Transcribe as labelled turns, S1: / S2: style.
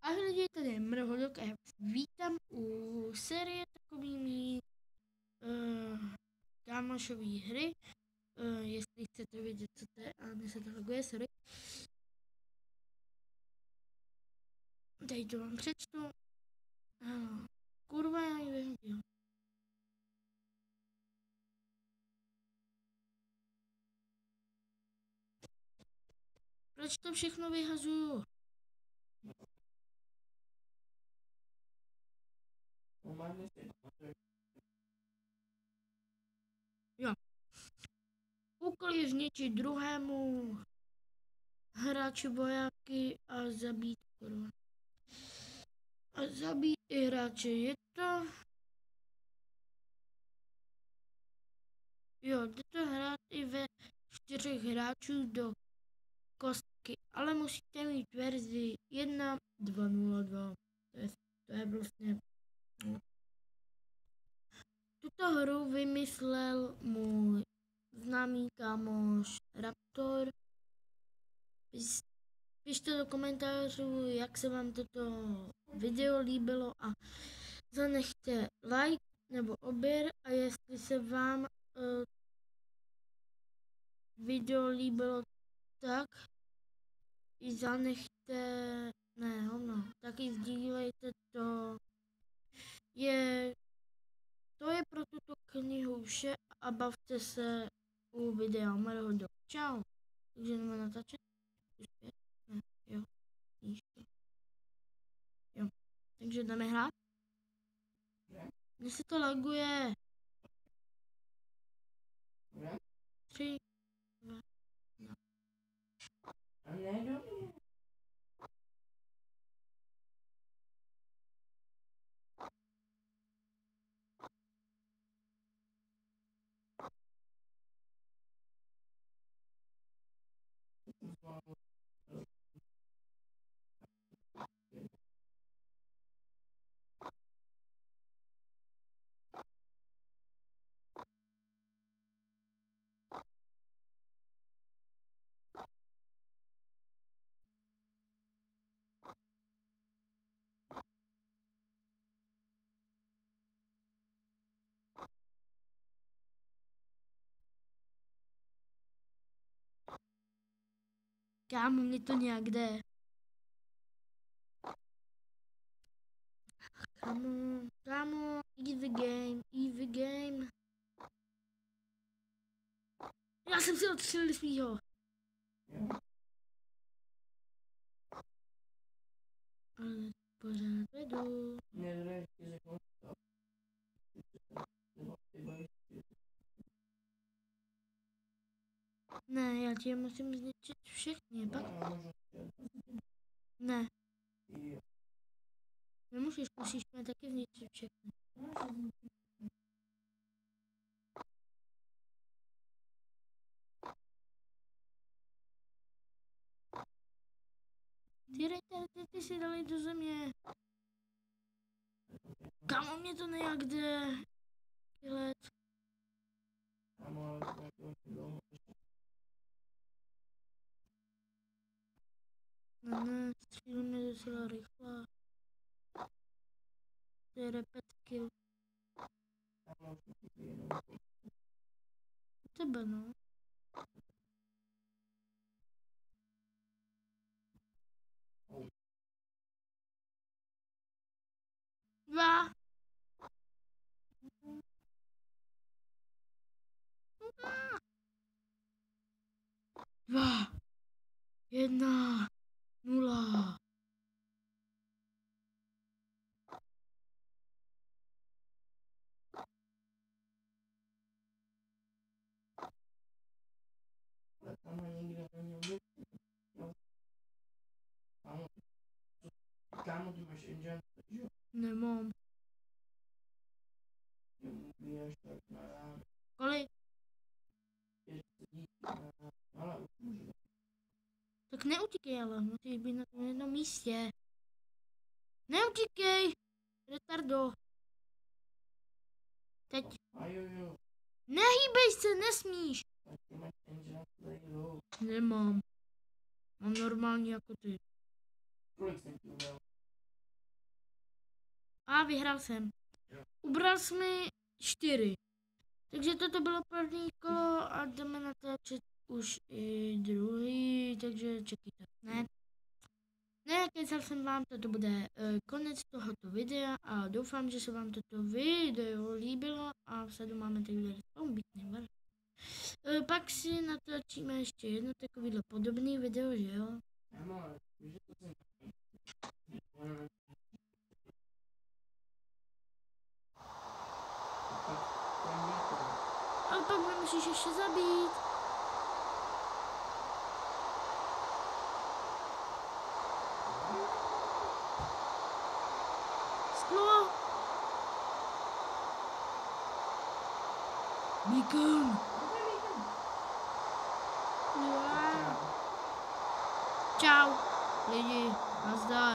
S1: Ahoj lidi, tady je Mrhodok a já vás vítám u série takovými kámošové hry. Jestli chcete vědět, co to je, a mně se to loguje, sorry. Tady to vám přečtu. Kurva, já ji vyhodil. Proč to všechno vyhazuju? Jo. Úkol je zničit druhému hráči vojáky a zabít kurva. A zabít i hráče. Je to... Jo, jde to hrát i ve 4 hráčů do kostky, ale musíte mít verzi 1.2.0.2. To je vlastně... Tuto hru vymyslel můj známý kámoš Raptor. Pište do komentářů, jak se vám toto video líbilo a zanechte like nebo odběr, a jestli se vám video líbilo, tak i zanechte, taky sdílejte to. To je pro tuto knihu vše a bavte se u videa Mrhodok. Čau. Takže jdeme natáčet. Ne, jo. Ještě. Jo. Takže jdeme hrát. Mně se to laguje. 3, 2, 1.
S2: A ne, dobrý.
S1: Kámo, mě to nějak jde. Kámo, easy game. Já jsem si odstřelil svýho. Ale pořád vedu. Ne, já ti musím zničit všechny, pak? Ne. Nemusíš, musíš mě taky zničit všechny. Ty si dali do země. Kámo, mě to nějak jde. Let. Ne, střílíme docela rychle. To je repet kill. Tebe, no. Dva. 2, 1, 0.
S2: Kámo, ty máš engine, jo?
S1: Nemám. Kolik? Tak neutíkej, ale musíš být na tom jednom místě. Neutíkej! Retardo. Teď. Nehýbej se, nesmíš. Nemám. Mám normálně jako ty.
S2: Kolik jsem ti udal?
S1: vyhrál jsem. Ubral jsi mi 4. Takže toto bylo první kolo a jdeme natáčet už i druhý, takže čekejte. Ne, kecal jsem vám, toto bude konec tohoto videa a doufám, že se vám toto video líbilo a vzadu máme takhle bombitný vrch. Pak si natočíme ještě jedno takovýhle podobný video, že jo? Ale pak mě musíš ještě zabít. Sklo. Beacon. Čau, lidi, nazdar.